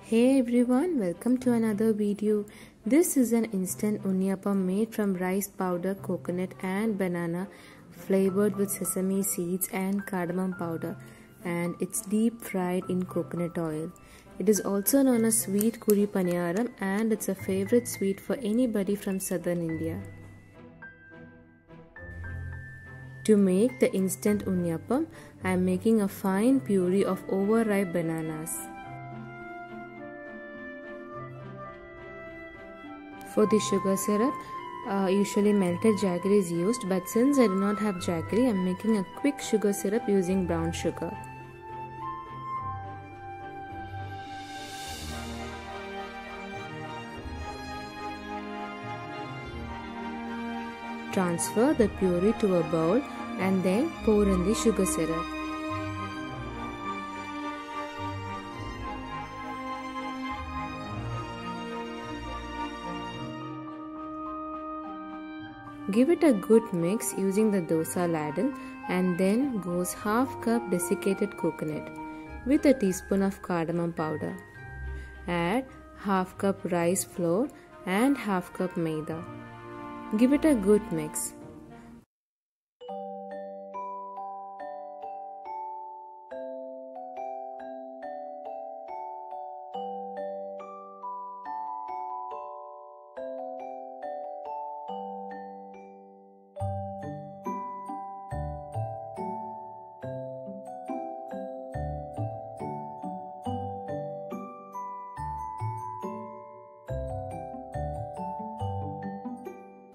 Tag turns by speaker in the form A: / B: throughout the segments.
A: Hey everyone, welcome to another video. This is an instant Unniyappam made from rice powder, coconut and banana, flavored with sesame seeds and cardamom powder, and it's deep fried in coconut oil. It is also known as sweet Kuzhi Paniyaram, and it's a favorite sweet for anybody from southern India. To make the instant Unniyappam, I am making a fine puree of overripe bananas. For the sugar syrup, usually melted jaggery is used, but since I do not have jaggery, I am making a quick sugar syrup using brown sugar. Transfer the puree to a bowl and then pour in the sugar syrup. Give it a good mix using the dosa ladle, and then goes half cup desiccated coconut with a teaspoon of cardamom powder. Add half cup rice flour and half cup maida. Give it a good mix.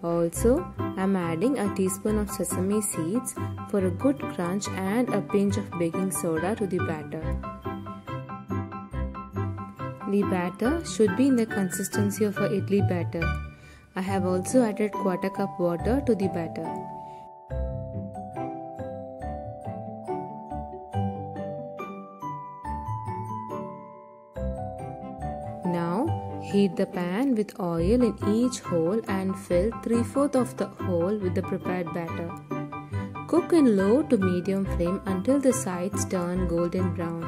A: Also, I am adding a teaspoon of sesame seeds for a good crunch and a pinch of baking soda to the batter. The batter should be in the consistency of a idli batter. I have also added quarter cup water to the batter. Now, heat the pan with oil in each hole and fill 3/4 of the hole with the prepared batter. Cook in low to medium flame until the sides turn golden brown.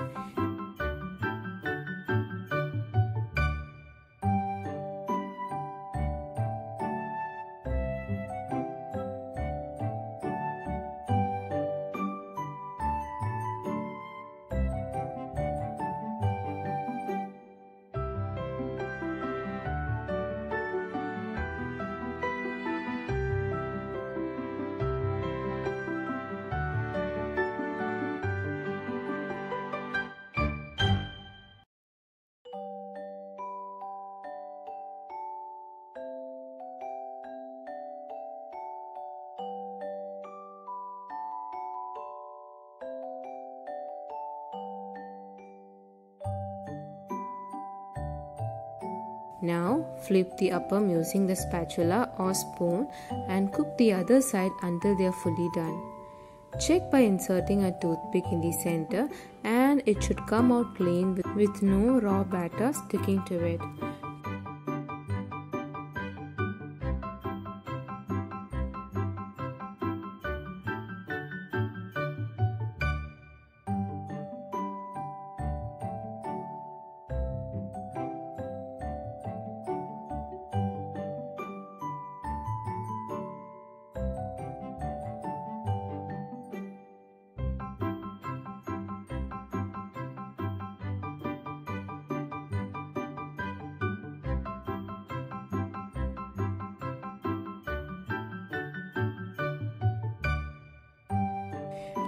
A: Now flip the appam using the spatula or spoon and cook the other side until they are fully done. Check by inserting a toothpick in the center, and it should come out clean with no raw batter sticking to it.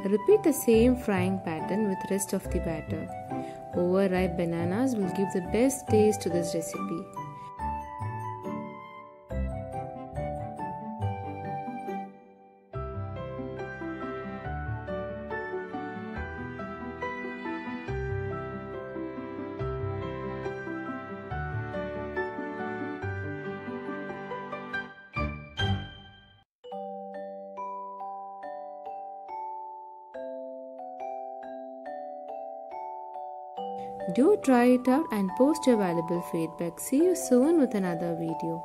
A: Repeat the same frying pattern with rest of the batter. Overripe bananas will give the best taste to this recipe. Do try it out and post your valuable feedback. See you soon with another video.